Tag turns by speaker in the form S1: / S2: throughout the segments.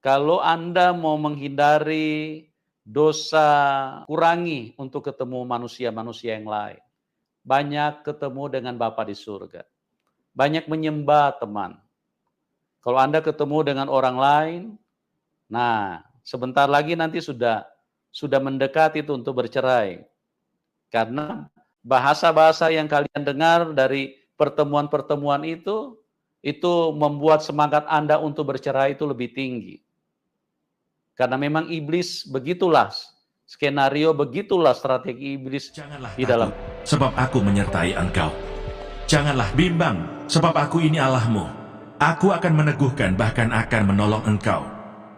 S1: Kalau Anda mau menghindari dosa, kurangi untuk ketemu manusia-manusia yang lain. Banyak ketemu dengan Bapa di surga. Banyak menyembah teman. Kalau Anda ketemu dengan orang lain, nah sebentar lagi nanti sudah mendekat itu untuk bercerai. Karena bahasa-bahasa yang kalian dengar dari pertemuan-pertemuan itu membuat semangat Anda untuk bercerai itu lebih tinggi. Karena memang iblis begitulah, skenario begitulah strategi iblis
S2: Janganlah
S1: di dalam.
S2: takut, sebab aku menyertai engkau. Janganlah bimbang, sebab aku ini Allahmu. Aku akan meneguhkan, bahkan akan menolong engkau.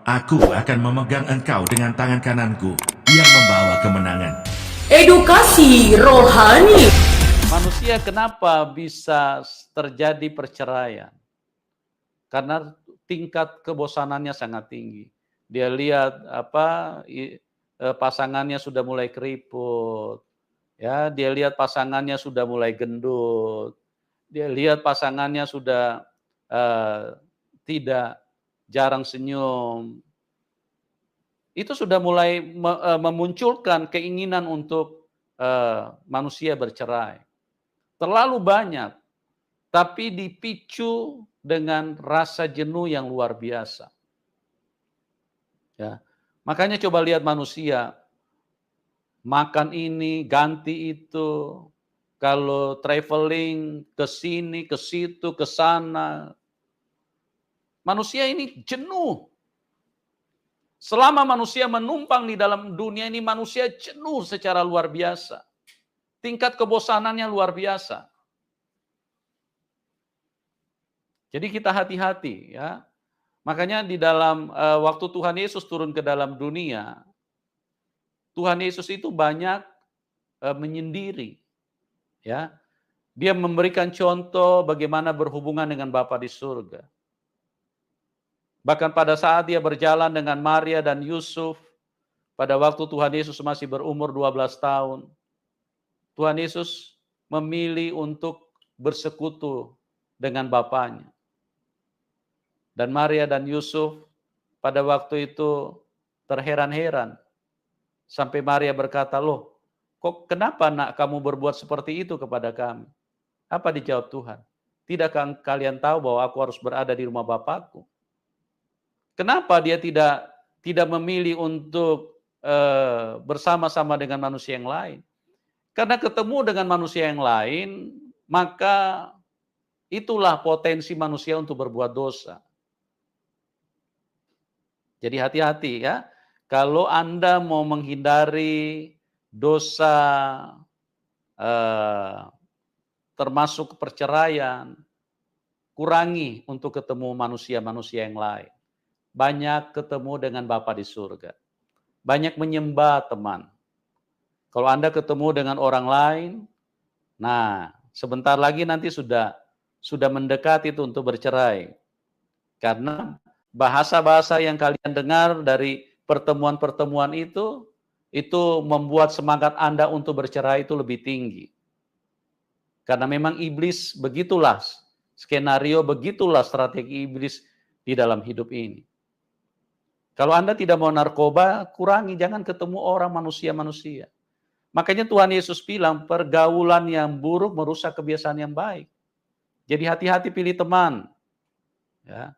S2: Aku akan memegang engkau dengan tangan kananku yang membawa kemenangan.
S3: Edukasi rohani.
S1: Manusia kenapa bisa terjadi perceraian? Karena tingkat kebosanannya sangat tinggi. Dia lihat pasangannya sudah mulai keriput, ya, dia lihat pasangannya sudah mulai gendut, dia lihat pasangannya sudah tidak, jarang senyum. Itu sudah mulai memunculkan keinginan untuk manusia bercerai. Terlalu banyak, tapi dipicu dengan rasa jenuh yang luar biasa. Ya. Makanya coba lihat manusia, makan ini, ganti itu, kalau traveling ke sini, ke situ, ke sana. Manusia ini jenuh. Selama manusia menumpang di dalam dunia ini, manusia jenuh secara luar biasa. Tingkat kebosanannya luar biasa. Jadi kita hati-hati ya. Makanya di dalam waktu Tuhan Yesus turun ke dalam dunia, Tuhan Yesus itu banyak menyendiri. Ya. Dia memberikan contoh bagaimana berhubungan dengan Bapa di surga. Bahkan pada saat dia berjalan dengan Maria dan Yusuf, pada waktu Tuhan Yesus masih berumur 12 tahun, Tuhan Yesus memilih untuk bersekutu dengan Bapanya. Dan Maria dan Yusuf pada waktu itu terheran-heran. Sampai Maria berkata, loh, kok kenapa nak kamu berbuat seperti itu kepada kami? Apa dijawab Tuhan? Tidakkah kalian tahu bahwa aku harus berada di rumah Bapakku? Kenapa dia tidak memilih untuk bersama-sama dengan manusia yang lain? Karena ketemu dengan manusia yang lain, maka itulah potensi manusia untuk berbuat dosa. Jadi hati-hati ya, kalau Anda mau menghindari dosa, termasuk perceraian, kurangi untuk ketemu manusia-manusia yang lain. Banyak ketemu dengan Bapa di surga. Banyak menyembah teman. Kalau Anda ketemu dengan orang lain, nah sebentar lagi nanti sudah mendekat itu untuk bercerai. Karena bahasa-bahasa yang kalian dengar dari pertemuan-pertemuan itu membuat semangat Anda untuk bercerai itu lebih tinggi. Karena memang iblis begitulah, skenario begitulah strategi iblis di dalam hidup ini. Kalau Anda tidak mau narkoba, kurangi, jangan ketemu orang manusia-manusia. Makanya Tuhan Yesus bilang, pergaulan yang buruk merusak kebiasaan yang baik. Jadi hati-hati pilih teman. Ya.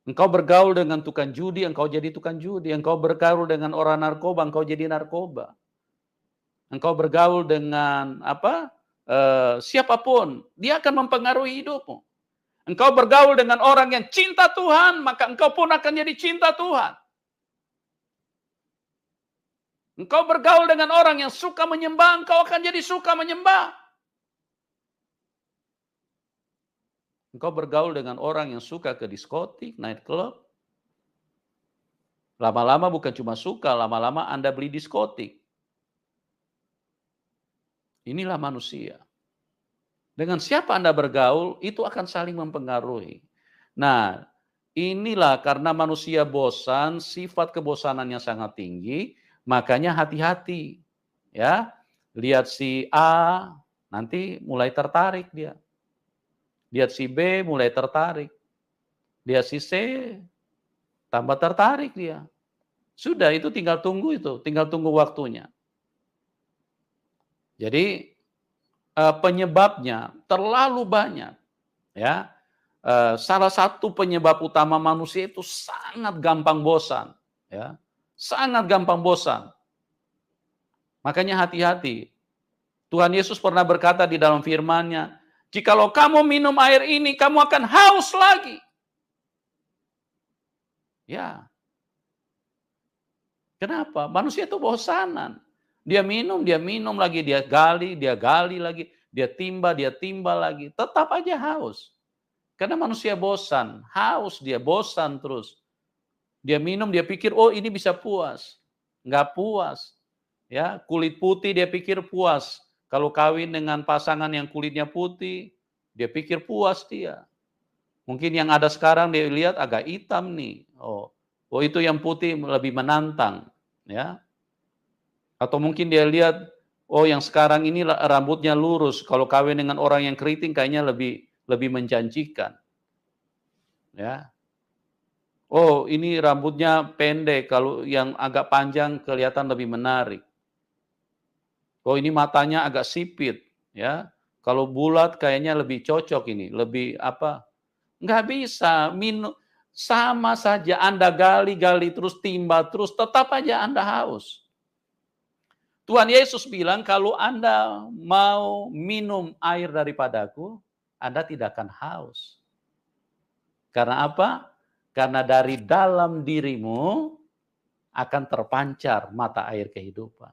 S1: Engkau bergaul dengan tukang judi, engkau jadi tukang judi. Engkau bergaul dengan orang narkoba, engkau jadi narkoba. Engkau bergaul dengan siapapun, dia akan mempengaruhi hidupmu. Engkau bergaul dengan orang yang cinta Tuhan, maka engkau pun akan jadi cinta Tuhan. Engkau bergaul dengan orang yang suka menyembah, engkau akan jadi suka menyembah. Engkau bergaul dengan orang yang suka ke diskotik, night club. Lama-lama bukan cuma suka, lama-lama Anda beli diskotik. Inilah manusia. Dengan siapa Anda bergaul, itu akan saling mempengaruhi. Nah, inilah karena manusia bosan, sifat kebosanannya sangat tinggi, makanya hati-hati. Ya, lihat si A, nanti mulai tertarik dia. Lihat si B, mulai tertarik. Lihat si C, tambah tertarik dia. Sudah itu tinggal tunggu waktunya. Jadi penyebabnya terlalu banyak, ya. Salah satu penyebab utama manusia itu sangat gampang bosan, ya. Sangat gampang bosan. Makanya hati-hati. Tuhan Yesus pernah berkata di dalam firman-Nya, "Jikalau kamu minum air ini, kamu akan haus lagi." Ya. Kenapa? Manusia itu bosanan. Dia minum lagi, dia gali lagi, dia timba lagi. Tetap aja haus. Karena manusia bosan, haus dia, bosan terus. Dia minum, dia pikir, oh ini bisa puas. Nggak puas. Ya, kulit putih dia pikir puas. Kalau kawin dengan pasangan yang kulitnya putih, dia pikir puas dia. Mungkin yang ada sekarang dia lihat agak hitam nih. Oh itu yang putih lebih menantang, ya. Atau mungkin dia lihat, oh yang sekarang ini rambutnya lurus. Kalau kawin dengan orang yang keriting kayaknya lebih menjanjikan, ya. Oh ini rambutnya pendek, kalau yang agak panjang kelihatan lebih menarik. Oh ini matanya agak sipit, ya. Kalau bulat kayaknya lebih cocok ini, lebih apa? Nggak bisa, sama saja Anda gali terus, timba terus, tetap aja Anda haus. Tuhan Yesus bilang, kalau Anda mau minum air daripadaku, Anda tidak akan haus. Karena apa? Karena dari dalam dirimu akan terpancar mata air kehidupan.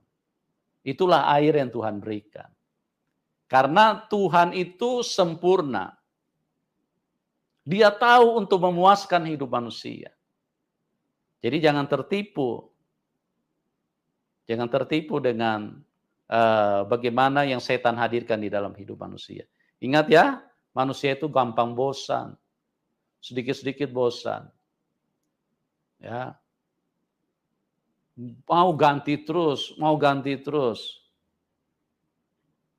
S1: Itulah air yang Tuhan berikan. Karena Tuhan itu sempurna. Dia tahu untuk memuaskan hidup manusia. Jadi jangan tertipu. Jangan tertipu dengan bagaimana yang setan hadirkan di dalam hidup manusia. Ingat ya, manusia itu gampang bosan. Sedikit-sedikit bosan. Ya. Mau ganti terus.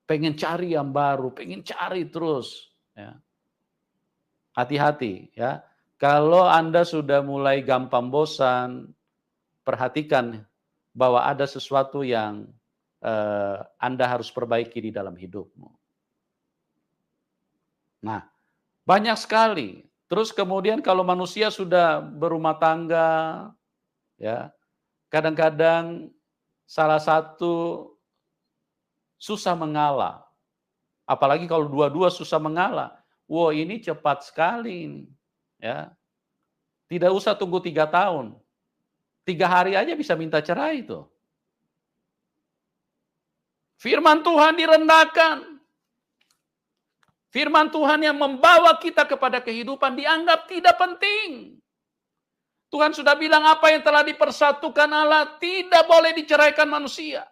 S1: Pengen cari yang baru, pengen cari terus. Ya. Hati-hati ya. Kalau Anda sudah mulai gampang bosan, perhatikan bahwa ada sesuatu yang Anda harus perbaiki di dalam hidupmu. Nah, banyak sekali. Terus kemudian kalau manusia sudah berumah tangga, ya, kadang-kadang salah satu susah mengalah. Apalagi kalau dua-dua susah mengalah. Wow, ini cepat sekali ini. Ya. Tidak usah tunggu 3 tahun. 3 hari aja bisa minta cerai itu. Firman Tuhan direndahkan. Firman Tuhan yang membawa kita kepada kehidupan dianggap tidak penting. Tuhan sudah bilang apa yang telah dipersatukan Allah tidak boleh diceraikan manusia.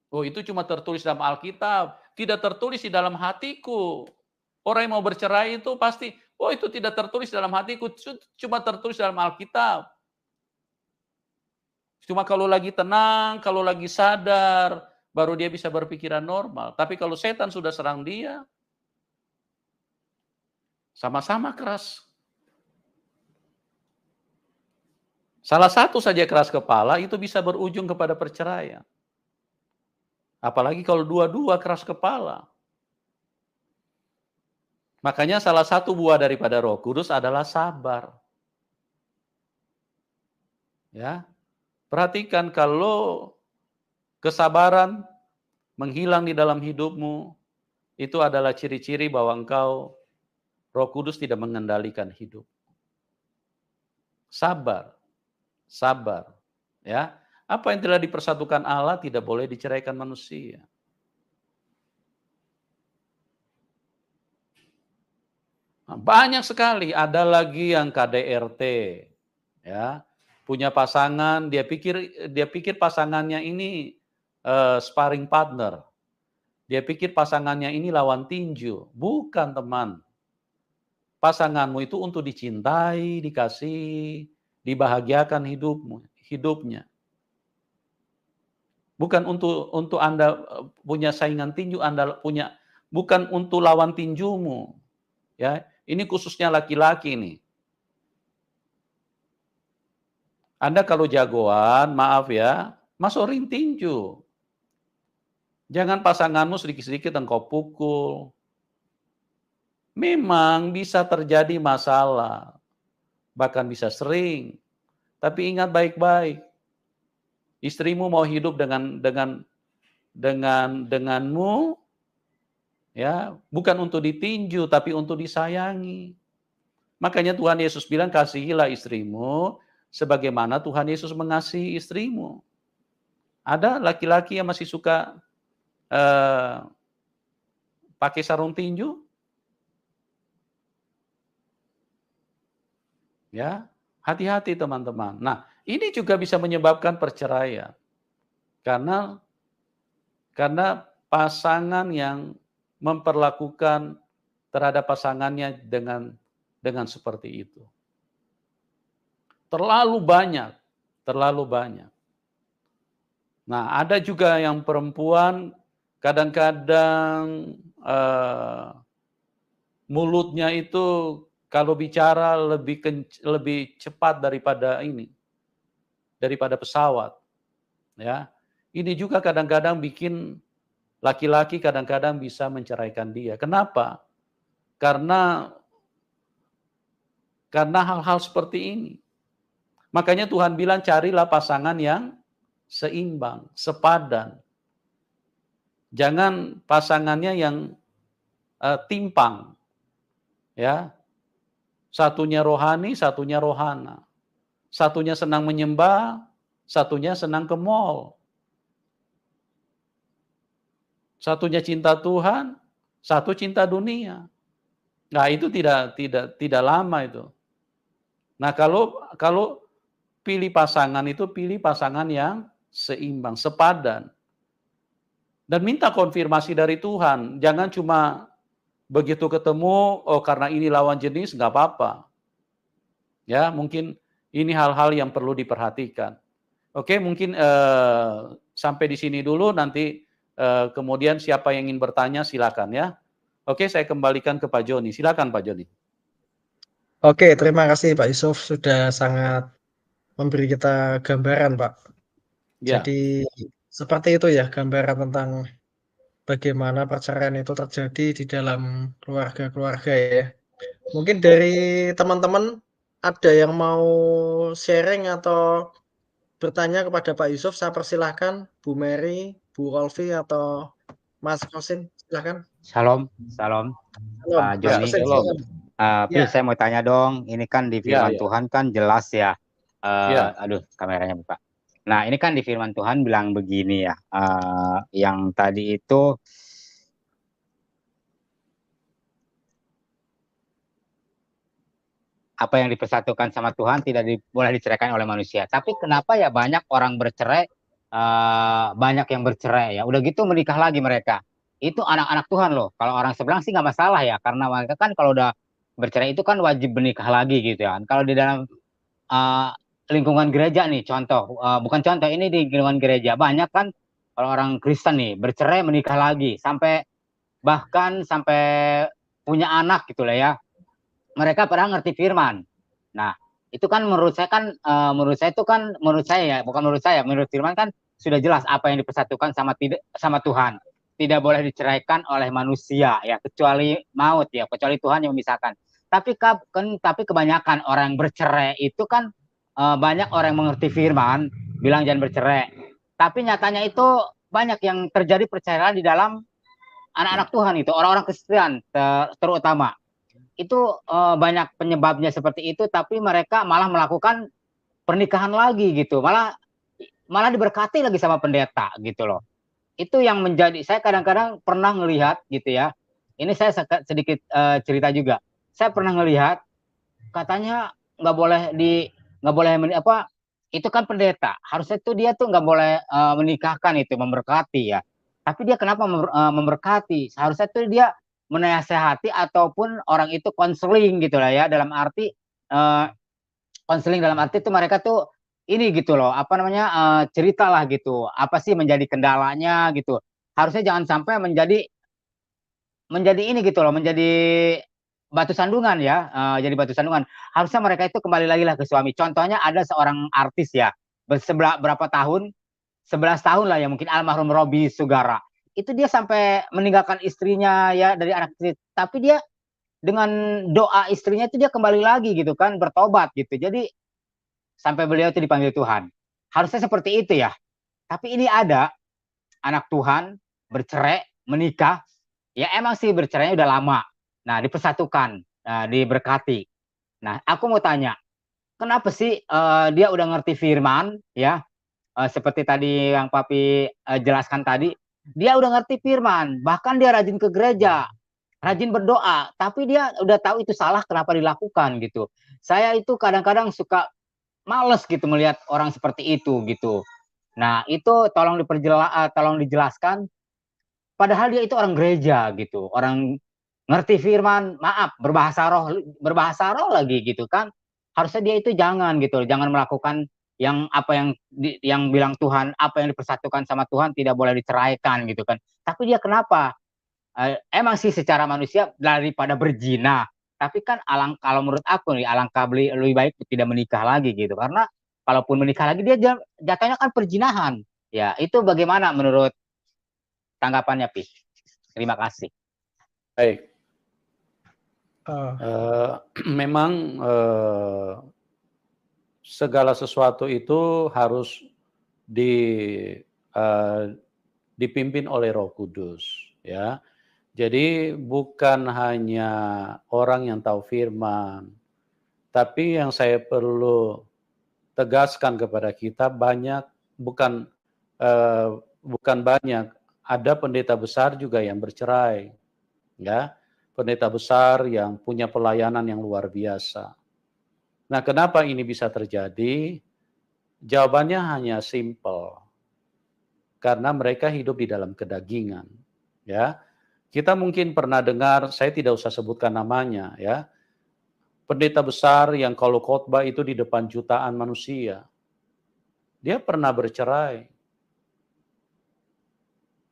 S1: Oh itu cuma tertulis dalam Alkitab, tidak tertulis di dalam hatiku. Orang yang mau bercerai itu pasti, oh itu tidak tertulis dalam hatiku, cuma tertulis dalam Alkitab. Cuma kalau lagi tenang, kalau lagi sadar, baru dia bisa berpikiran normal. Tapi kalau setan sudah serang dia, sama-sama keras. Salah satu saja keras kepala itu bisa berujung kepada perceraian. Apalagi kalau dua-dua keras kepala. Makanya salah satu buah daripada Roh Kudus adalah sabar. Ya. Perhatikan kalau kesabaran menghilang di dalam hidupmu, itu adalah ciri-ciri bahwa engkau Roh Kudus tidak mengendalikan hidup. Sabar. Sabar. Ya. Apa yang telah dipersatukan Allah tidak boleh diceraikan manusia. Nah, banyak sekali, ada lagi yang KDRT, ya, punya pasangan, dia pikir pasangannya ini sparring partner, dia pikir pasangannya ini lawan tinju, bukan teman. Pasanganmu itu untuk dicintai, dikasih, dibahagiakan hidupnya. Bukan untuk Anda punya saingan tinju, Anda punya, bukan untuk lawan tinjumu. Ya, Ini khususnya laki-laki nih. Anda kalau jagoan, maaf ya, masuk ring tinju. Jangan pasanganmu sedikit-sedikit engkau pukul. Memang bisa terjadi masalah, bahkan bisa sering. Tapi ingat baik-baik, istrimu mau hidup denganmu, ya, bukan untuk ditinju, tapi untuk disayangi. Makanya Tuhan Yesus bilang, kasihilah istrimu sebagaimana Tuhan Yesus mengasihi istrimu. Ada laki-laki yang masih suka pakai sarung tinju? Ya, hati-hati teman-teman. Nah, ini juga bisa menyebabkan perceraian. Karena pasangan yang memperlakukan terhadap pasangannya dengan seperti itu. Terlalu banyak. Nah, ada juga yang perempuan kadang-kadang mulutnya itu kalau bicara lebih cepat daripada pesawat, ya. Ini juga kadang-kadang bikin laki-laki kadang-kadang bisa menceraikan dia. Kenapa? Karena hal-hal seperti ini. Makanya Tuhan bilang carilah pasangan yang seimbang, sepadan. Jangan pasangannya yang timpang. Ya. Satunya rohani, satunya rohana. Satunya senang menyembah, satunya senang ke mall. Satunya cinta Tuhan, satu cinta dunia. Nah, itu tidak lama itu. Nah, kalau pilih pasangan itu pilih pasangan yang seimbang, sepadan. Dan minta konfirmasi dari Tuhan. Jangan cuma begitu ketemu, oh karena ini lawan jenis, nggak apa-apa. Ya, mungkin ini hal-hal yang perlu diperhatikan. Oke, mungkin sampai di sini dulu, nanti kemudian siapa yang ingin bertanya silakan ya. Oke, saya kembalikan ke Pak Joni. Silakan Pak Joni.
S4: Oke, terima kasih Pak Yusuf sudah sangat memberi kita gambaran, Pak.
S1: Ya.
S4: Jadi seperti itu ya gambaran tentang bagaimana perceraian itu terjadi di dalam keluarga-keluarga ya. Mungkin dari teman-teman ada yang mau sharing atau bertanya kepada Pak Yusuf, saya persilahkan Bu Mary, Bu Rolfi atau Mas Kosin, silakan.
S5: Salam,
S4: Salam.
S5: Pak
S4: Mas
S5: Joni.
S4: Kosin,
S1: Shalom.
S4: silakan.
S5: Please, saya mau tanya dong. Ini kan di firman
S1: Ya.
S5: Tuhan kan jelas ya.
S1: Ya.
S5: Aduh, kameranya buka. Nah, ini kan di firman Tuhan bilang begini ya. Yang tadi itu apa yang dipersatukan sama Tuhan tidak boleh diceraikan oleh manusia. Tapi kenapa ya banyak orang bercerai, banyak yang bercerai ya. Udah gitu menikah lagi mereka. Itu anak-anak Tuhan loh. Kalau orang seberang sih nggak masalah ya. Karena mereka kan kalau udah bercerai itu kan wajib menikah lagi gitu ya. Kalau di dalam lingkungan gereja nih, contoh, bukan contoh, ini di lingkungan gereja. Banyak kan kalau orang Kristen nih bercerai menikah lagi. Bahkan sampai punya anak gitu lah ya. Mereka pernah ngerti firman. Nah, itu kan menurut saya ya, bukan menurut saya, menurut firman kan sudah jelas apa yang dipersatukan sama Tuhan. Tidak boleh diceraikan oleh manusia ya, kecuali maut ya, kecuali Tuhan yang memisahkan. Tapi kebanyakan orang yang bercerai itu kan banyak orang yang mengerti firman bilang jangan bercerai. Tapi nyatanya itu banyak yang terjadi perceraian di dalam anak-anak Tuhan itu, orang-orang Kristen terutama. Itu banyak penyebabnya seperti itu, tapi mereka malah melakukan pernikahan lagi gitu, malah diberkati lagi sama pendeta gitu loh. Itu yang menjadi, saya kadang-kadang pernah ngelihat gitu ya, ini saya sedikit cerita juga. Saya pernah ngelihat katanya nggak boleh itu kan pendeta, harusnya tuh dia tuh nggak boleh menikahkan itu, memberkati ya. Tapi dia kenapa memberkati? Seharusnya tuh dia menasehati ataupun orang itu konseling gitu lah ya, dalam arti konseling dalam arti itu mereka tuh ini gitu loh, apa namanya, ceritalah gitu, apa sih menjadi kendalanya gitu. Harusnya jangan sampai menjadi ini gitu loh, menjadi batu sandungan ya, jadi batu sandungan. Harusnya mereka itu kembali lagi lah ke suami. Contohnya ada seorang artis ya, berapa tahun, 11 tahun lah ya mungkin, almarhum Robby Sugara. Itu dia sampai meninggalkan istrinya ya dari anak istri, tapi dia dengan doa istrinya itu dia kembali lagi gitu kan, bertobat gitu. Jadi sampai beliau itu dipanggil Tuhan. Harusnya seperti itu ya. Tapi ini ada anak Tuhan bercerai, menikah, ya emang sih bercerainya udah lama. Nah, dipersatukan, diberkati. Nah, aku mau tanya, kenapa sih dia udah ngerti firman, ya, seperti tadi yang Papi jelaskan tadi, dia udah ngerti firman, bahkan dia rajin ke gereja, rajin berdoa, tapi dia udah tahu itu salah, kenapa dilakukan gitu. Saya itu kadang-kadang suka males gitu melihat orang seperti itu gitu. Nah, itu tolong dijelaskan. Padahal dia itu orang gereja gitu, orang ngerti firman, maaf, berbahasa roh lagi gitu kan. Harusnya dia itu jangan gitu, jangan melakukan yang apa yang bilang Tuhan, apa yang dipersatukan sama Tuhan tidak boleh diceraikan gitu kan. Tapi dia kenapa? Emang sih secara manusia daripada berzina, tapi kan kalau menurut aku nih alangkah lebih baik tidak menikah lagi gitu, karena kalaupun menikah lagi dia jatuhnya kan perzinahan. Ya, itu bagaimana menurut tanggapannya, Pi? Terima kasih.
S1: Baik.
S4: Oh,
S1: Memang segala sesuatu itu harus di, dipimpin oleh Roh Kudus, ya. Jadi bukan hanya orang yang tahu firman, tapi yang saya perlu tegaskan kepada kita bukan bukan banyak, ada pendeta besar juga yang bercerai, ya. Pendeta besar yang punya pelayanan yang luar biasa. Nah, kenapa ini bisa terjadi? Jawabannya hanya simple. Karena mereka hidup di dalam kedagingan, ya. Kita mungkin pernah dengar, saya tidak usah sebutkan namanya, ya. Pendeta besar yang kalau khotbah itu di depan jutaan manusia. Dia pernah bercerai.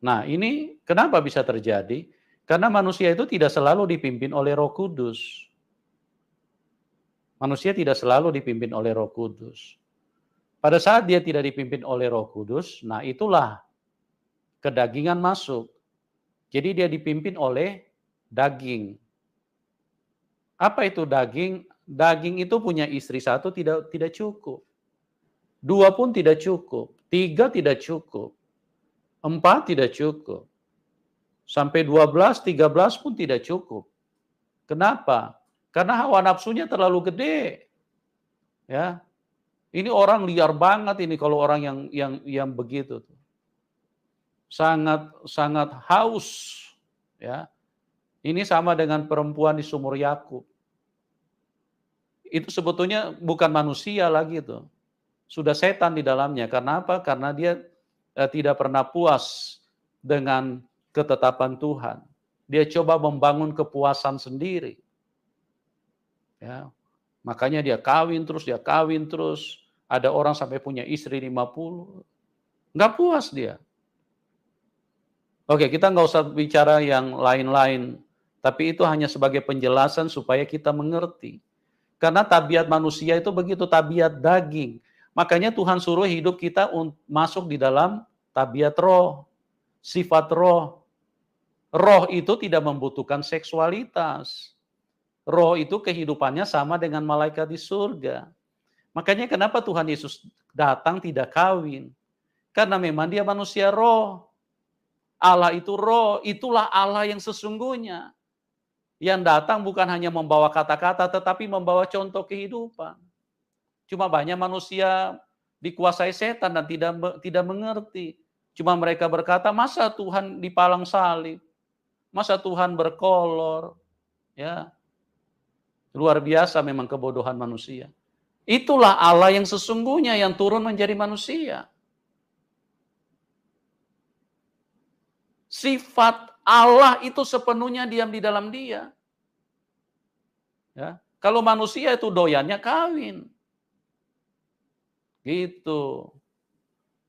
S1: Nah, ini kenapa bisa terjadi? Karena manusia itu tidak selalu dipimpin oleh Roh Kudus. Manusia tidak selalu dipimpin oleh Roh Kudus. Pada saat dia tidak dipimpin oleh Roh Kudus, nah itulah kedagingan masuk. Jadi dia dipimpin oleh daging. Apa itu daging? Daging itu punya istri satu tidak cukup. 2 pun tidak cukup. 3 tidak cukup. 4 tidak cukup. Sampai 12, 13 pun tidak cukup. Kenapa? Karena hawa nafsunya terlalu gede. Ya. Ini orang liar banget ini kalau orang yang begitu tuh. Sangat haus, ya. Ini sama dengan perempuan di sumur Yakub. Itu sebetulnya bukan manusia lagi tuh. Sudah setan di dalamnya. Karena apa? Karena dia tidak pernah puas dengan ketetapan Tuhan. Dia coba membangun kepuasan sendiri. Ya. Makanya dia kawin terus. Ada orang sampai punya istri 50. Nggak puas dia. Oke, kita nggak usah bicara yang lain-lain. Tapi itu hanya sebagai penjelasan supaya kita mengerti. Karena tabiat manusia itu begitu, tabiat daging. Makanya Tuhan suruh hidup kita masuk di dalam tabiat roh. Sifat roh. Roh itu tidak membutuhkan seksualitas. Roh itu kehidupannya sama dengan malaikat di surga. Makanya kenapa Tuhan Yesus datang tidak kawin? Karena memang dia manusia roh. Allah itu roh, itulah Allah yang sesungguhnya. Yang datang bukan hanya membawa kata-kata, tetapi membawa contoh kehidupan. Cuma banyak manusia dikuasai setan dan tidak mengerti. Cuma mereka berkata, masa Tuhan dipalang salib? Masa Tuhan berkolor? Ya, luar biasa memang kebodohan manusia. Itulah Allah yang sesungguhnya yang turun menjadi manusia. Sifat Allah itu sepenuhnya diam di dalam dia. Ya, kalau manusia itu doyannya kawin. Gitu.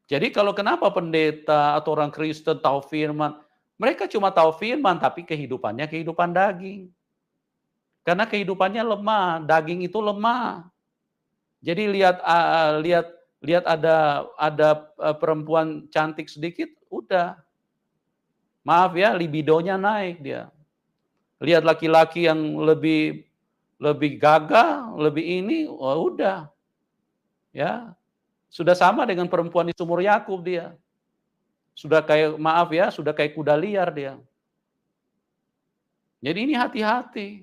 S1: Jadi kalau kenapa pendeta atau orang Kristen tahu firman, mereka cuma tahu firman tapi kehidupannya kehidupan daging. Karena kehidupannya lemah, daging itu lemah. Jadi lihat ada perempuan cantik sedikit, udah. Maaf ya, libidonya naik dia. Lihat laki-laki yang lebih gagah, lebih ini, oh udah. Ya. Sudah sama dengan perempuan di sumur Yakub dia. Sudah kayak, maaf ya, sudah kayak kuda liar dia. Jadi ini hati-hati.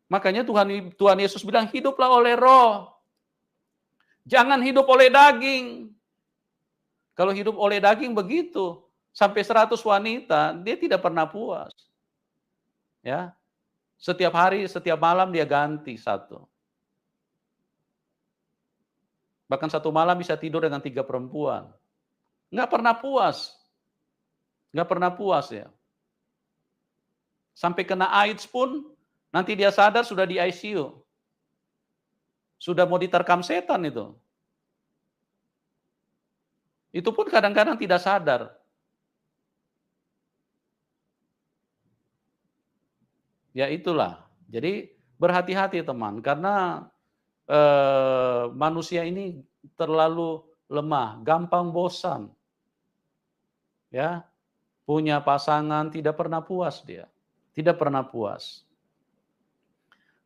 S1: Makanya Tuhan Yesus bilang, hiduplah oleh roh. Jangan hidup oleh daging. Kalau hidup oleh daging begitu, sampai 100 wanita, dia tidak pernah puas. Ya. Setiap hari, setiap malam dia ganti satu. Bahkan satu malam bisa tidur dengan 3 perempuan. Nggak pernah puas. Nggak pernah puas ya. Sampai kena AIDS pun, nanti dia sadar sudah di ICU. Sudah mau diterkam setan itu. Itu pun kadang-kadang tidak sadar. Ya itulah. Jadi berhati-hati teman, karena manusia ini terlalu lemah, gampang bosan. Ya, punya pasangan tidak pernah puas dia. Tidak pernah puas.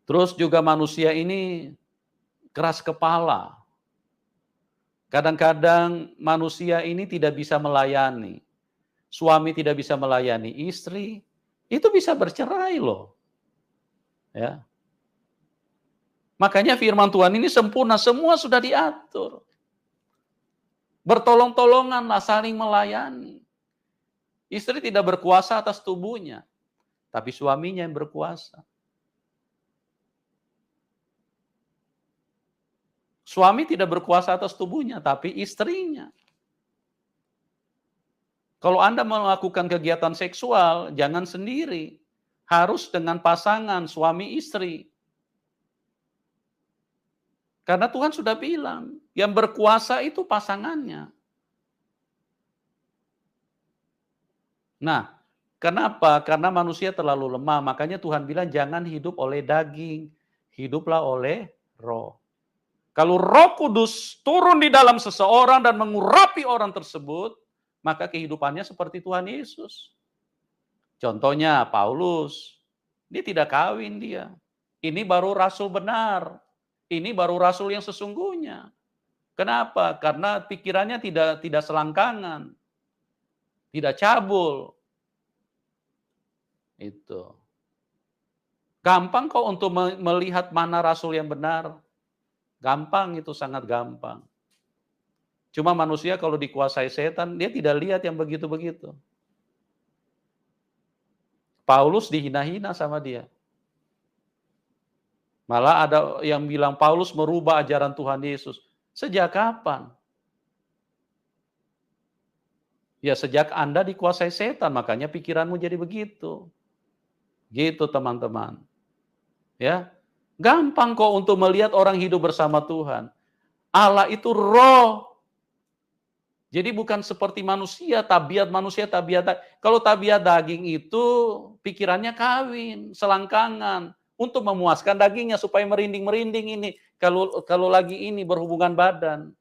S1: Terus juga manusia ini keras kepala. Kadang-kadang manusia ini tidak bisa melayani. Suami tidak bisa melayani istri, itu bisa bercerai loh. Ya. Makanya firman Tuhan ini sempurna, semua sudah diatur. Bertolong-tolonganlah, saling melayani. Istri tidak berkuasa atas tubuhnya, tapi suaminya yang berkuasa. Suami tidak berkuasa atas tubuhnya, tapi istrinya. Kalau Anda melakukan kegiatan seksual, jangan sendiri. Harus dengan pasangan, suami istri. Karena Tuhan sudah bilang, yang berkuasa itu pasangannya. Nah, kenapa? Karena manusia terlalu lemah. Makanya Tuhan bilang jangan hidup oleh daging, hiduplah oleh roh. Kalau Roh Kudus turun di dalam seseorang dan mengurapi orang tersebut, maka kehidupannya seperti Tuhan Yesus. Contohnya Paulus, dia tidak kawin dia. Ini baru rasul benar. Ini baru rasul yang sesungguhnya. Kenapa? Karena pikirannya tidak selangkangan. Tidak cabul. Itu. Gampang kok untuk melihat mana rasul yang benar. Gampang itu, sangat gampang. Cuma manusia kalau dikuasai setan, dia tidak lihat yang begitu-begitu. Paulus dihina-hina sama dia. Malah ada yang bilang Paulus merubah ajaran Tuhan Yesus. Sejak kapan? Ya sejak Anda dikuasai setan, makanya pikiranmu jadi begitu. Gitu teman-teman. Ya, gampang kok untuk melihat orang hidup bersama Tuhan. Allah itu roh. Jadi bukan seperti manusia, tabiat manusia, kalau tabiat daging itu pikirannya kawin, selangkangan untuk memuaskan dagingnya supaya merinding-merinding ini kalau lagi ini berhubungan badan.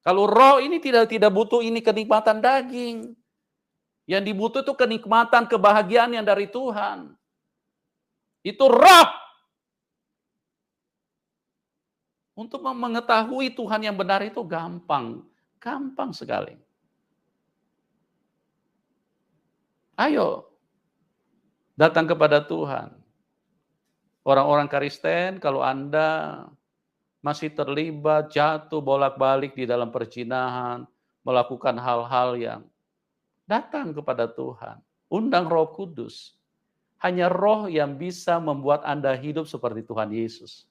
S1: Kalau roh ini tidak butuh ini kenikmatan daging. Yang dibutuh itu kenikmatan, kebahagiaan yang dari Tuhan. Itu roh. Untuk mengetahui Tuhan yang benar itu gampang. Gampang sekali. Ayo. Datang kepada Tuhan. Orang-orang Kristen, kalau Anda masih terlibat, jatuh bolak-balik di dalam perzinahan, melakukan hal-hal yang datang kepada Tuhan. Undang Roh Kudus. Hanya roh yang bisa membuat Anda hidup seperti Tuhan Yesus.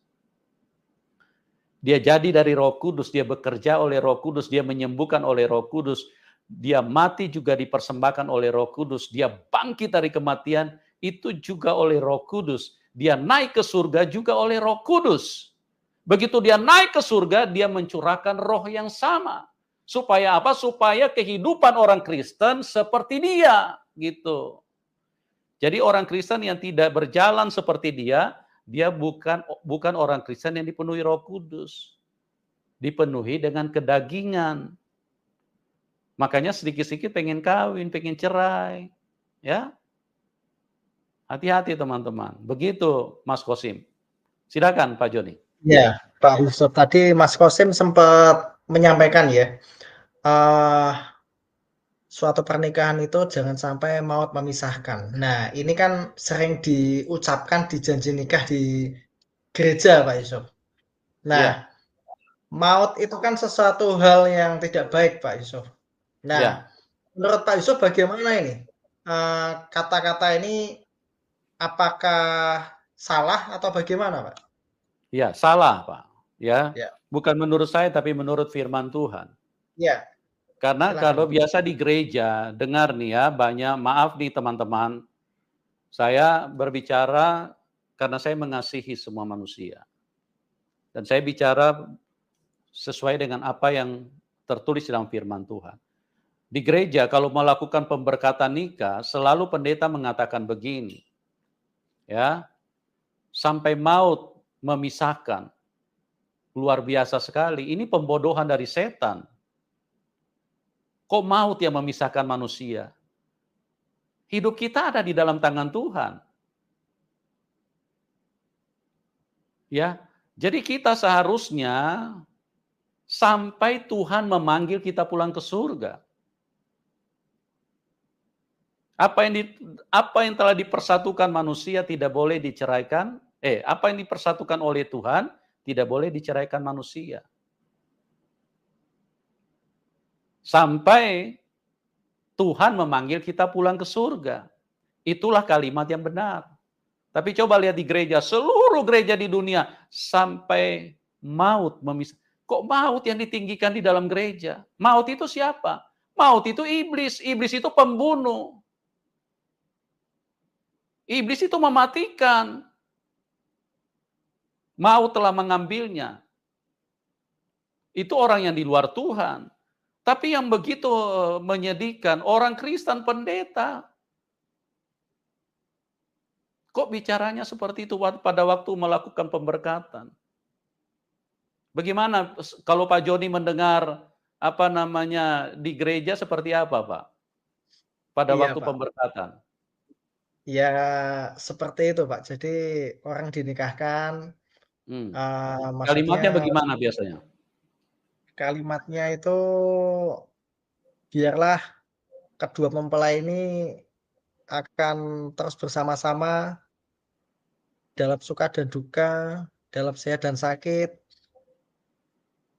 S1: Dia jadi dari Roh Kudus, dia bekerja oleh Roh Kudus, dia menyembuhkan oleh Roh Kudus, dia mati juga dipersembahkan oleh Roh Kudus, dia bangkit dari kematian, itu juga oleh Roh Kudus. Dia naik ke surga juga oleh Roh Kudus. Begitu dia naik ke surga, dia mencurahkan roh yang sama. Supaya apa? Supaya kehidupan orang Kristen seperti dia, gitu. Jadi orang Kristen yang tidak berjalan seperti dia bukan orang Kristen yang dipenuhi Roh Kudus. Dipenuhi dengan kedagingan. Makanya sedikit-sedikit pengen kawin, pengen cerai. Ya. Hati-hati teman-teman. Begitu Mas Kosim. Silakan Pak Joni.
S4: Ya, Pak Yusuf. Tadi Mas Kosim sempat menyampaikan ya, suatu pernikahan itu jangan sampai maut memisahkan. Nah, ini kan sering diucapkan di janji nikah di gereja, Pak Yusuf. Nah,
S1: Iya.
S4: maut itu kan sesuatu hal yang tidak baik, Pak Yusuf. Nah,
S1: Iya.
S4: menurut Pak Yusuf bagaimana ini? Kata-kata ini apakah salah atau bagaimana, Pak?
S1: Ya, salah, Pak. Ya.
S4: Ya.
S1: Bukan menurut saya tapi menurut firman Tuhan.
S4: Ya.
S1: Karena
S4: Silakan,
S1: kalau
S4: Pak.
S1: biasa di gereja, dengar nih ya, banyak, maaf nih teman-teman, saya berbicara karena saya mengasihi semua manusia. Dan saya bicara sesuai dengan apa yang tertulis dalam firman Tuhan. Di gereja kalau melakukan pemberkatan nikah, selalu pendeta mengatakan begini, ya, sampai maut memisahkan. Luar biasa sekali, ini pembodohan dari setan. Kok maut yang memisahkan manusia? Hidup kita ada di dalam tangan Tuhan. Ya, jadi kita seharusnya sampai Tuhan memanggil kita pulang ke surga. Apa yang telah dipersatukan manusia tidak boleh diceraikan. Apa yang dipersatukan oleh Tuhan tidak boleh diceraikan manusia. Sampai Tuhan memanggil kita pulang ke surga. Itulah kalimat yang benar. Tapi coba lihat di gereja, seluruh gereja di dunia sampai maut memisah. Kok maut yang ditinggikan di dalam gereja? Maut itu siapa? Maut itu iblis. Iblis itu pembunuh. Iblis itu mematikan. Maut telah mengambilnya. Itu orang yang di luar Tuhan. Tapi yang begitu menyedihkan, orang Kristen pendeta. Kok bicaranya seperti itu pada waktu melakukan pemberkatan? Bagaimana kalau Pak Joni mendengar di gereja seperti apa, Pak? Pada
S4: Iya,
S1: waktu
S4: Pak.
S1: pemberkatan.
S4: Ya, seperti itu, Pak. Jadi orang dinikahkan,
S1: Kalimatnya
S4: maksudnya
S1: bagaimana biasanya?
S4: kalimatnya itu biarlah kedua mempelai ini akan terus bersama-sama dalam suka dan duka, dalam sehat dan sakit,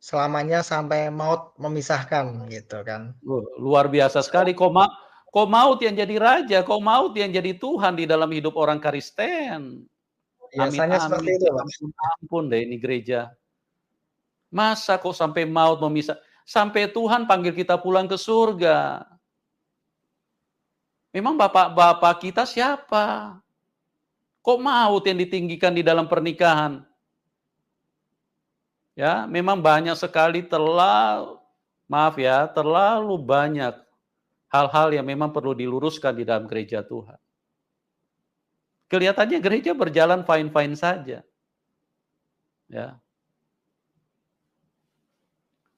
S4: selamanya sampai maut memisahkan, gitu kan.
S1: Luar biasa sekali. Kok maut yang jadi raja, kok maut yang jadi Tuhan di dalam hidup orang Kristen. Amin,
S4: Biasanya seperti
S1: amin.
S4: itu, Pak.
S1: Ampun deh ini gereja. Masa kok sampai maut memisah? Sampai Tuhan panggil kita pulang ke surga. Memang bapak-bapak kita siapa? Kok maut yang ditinggikan di dalam pernikahan? Ya, memang banyak sekali terlalu banyak hal-hal yang memang perlu diluruskan di dalam gereja Tuhan. Kelihatannya gereja berjalan fine-fine saja. Ya.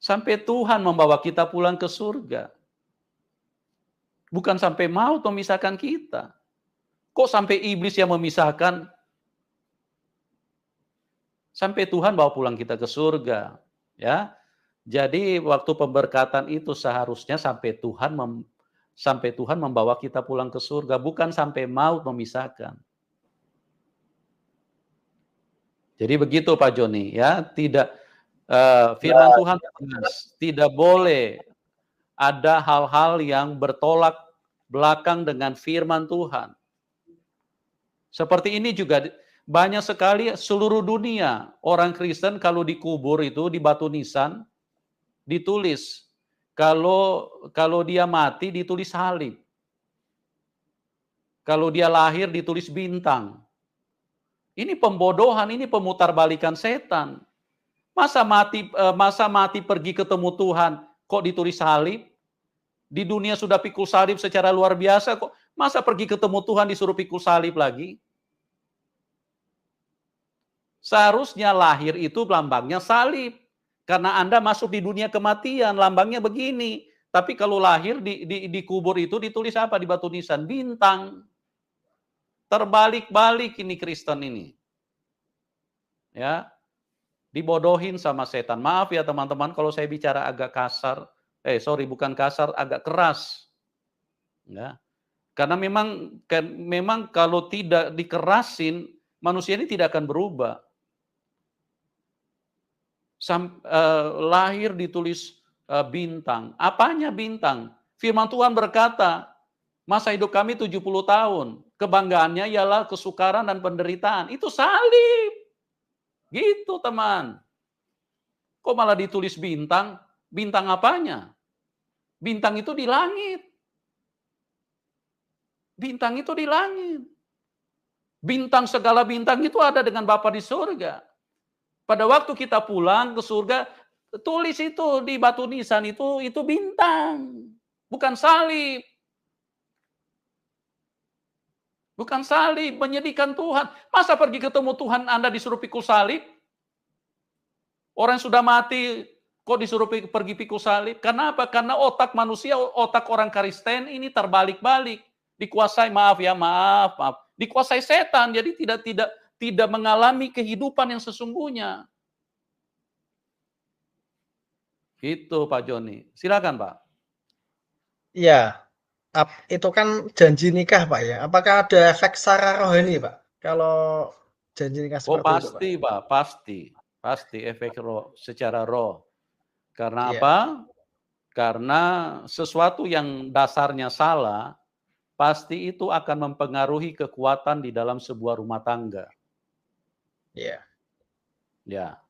S1: Sampai Tuhan membawa kita pulang ke surga. Bukan sampai maut memisahkan kita. Kok sampai iblis yang memisahkan? Sampai Tuhan bawa pulang kita ke surga. Ya. Jadi waktu pemberkatan itu seharusnya sampai Tuhan membawa kita pulang ke surga, bukan sampai maut memisahkan. Jadi begitu Pak Joni, ya, firman Tuhan tidak boleh ada hal-hal yang bertolak belakang dengan firman Tuhan. Seperti ini juga banyak sekali seluruh dunia orang Kristen kalau dikubur itu di batu nisan ditulis kalau dia mati ditulis salib. Kalau dia lahir ditulis bintang. Ini pembodohan, ini pemutarbalikan setan. Masa mati pergi ketemu Tuhan kok ditulis salib? Di dunia sudah pikul salib secara luar biasa kok Masa pergi ketemu Tuhan disuruh pikul salib lagi? Seharusnya lahir itu lambangnya salib. Karena Anda masuk di dunia kematian, lambangnya begini. Tapi kalau lahir di kubur itu ditulis apa di batu nisan? Bintang. Terbalik-balik ini Kristen ini. Ya, dibodohin sama setan. Maaf ya teman-teman kalau saya bicara agak kasar. Bukan kasar, agak keras. Ya. Karena memang kalau tidak dikerasin, manusia ini tidak akan berubah. Lahir ditulis bintang. Apanya bintang? Firman Tuhan berkata, masa hidup kami 70 tahun. Kebanggaannya ialah kesukaran dan penderitaan. Itu salib. Gitu teman. Kok malah ditulis bintang? Bintang apanya? Bintang itu di langit. Bintang itu di langit. Bintang, segala bintang itu ada dengan Bapa di surga. Pada waktu kita pulang ke surga, tulis itu di batu nisan itu bintang. Bukan salib. Bukan salib, menyedihkan Tuhan. Masa pergi ketemu Tuhan Anda disuruh pikul salib? Orang yang sudah mati kok disuruh pergi pikul salib? Karena apa? Karena otak manusia, otak orang Kristen ini terbalik-balik. Dikuasai, maaf, dikuasai setan, jadi tidak mengalami kehidupan yang sesungguhnya. Itu Pak Joni. Silakan Pak.
S4: Iya, itu kan janji nikah Pak ya. Apakah ada efek sara rohani Pak? Kalau janji nikah seperti
S1: Pasti
S4: itu Pak?
S1: Pak, pasti efek roh, secara roh. Karena
S4: Iya.
S1: apa? Karena sesuatu yang dasarnya salah, pasti itu akan mempengaruhi kekuatan di dalam sebuah rumah tangga.
S4: Iya.
S1: Ya.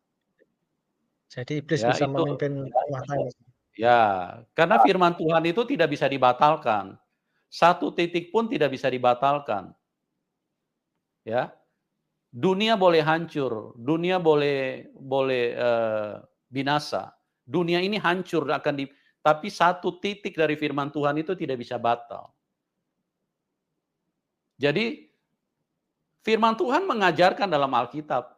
S4: Jadi iblis
S1: Ya,
S4: bisa
S1: itu.
S4: memimpin rumah tangga.
S1: Ya, karena firman Tuhan itu tidak bisa dibatalkan. Satu titik pun tidak bisa dibatalkan. Ya. Dunia boleh hancur, dunia boleh binasa. Dunia ini hancur tapi satu titik dari firman Tuhan itu tidak bisa batal. Jadi firman Tuhan mengajarkan dalam Alkitab,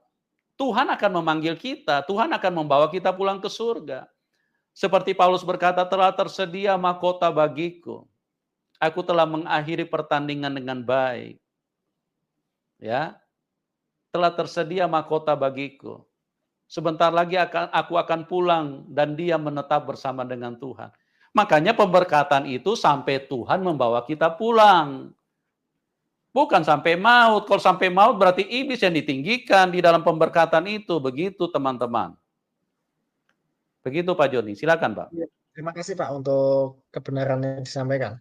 S1: Tuhan akan memanggil kita, Tuhan akan membawa kita pulang ke surga. Seperti Paulus berkata, telah tersedia mahkota bagiku. Aku telah mengakhiri pertandingan dengan baik. Ya, telah tersedia mahkota bagiku. Sebentar lagi aku akan pulang dan dia menetap bersama dengan Tuhan. Makanya pemberkatan itu sampai Tuhan membawa kita pulang. Bukan sampai maut. Kalau sampai maut berarti iblis yang ditinggikan di dalam pemberkatan itu. Begitu teman-teman. Begitu Pak Joni. Silakan Pak.
S4: Ya, terima kasih Pak untuk kebenaran yang disampaikan.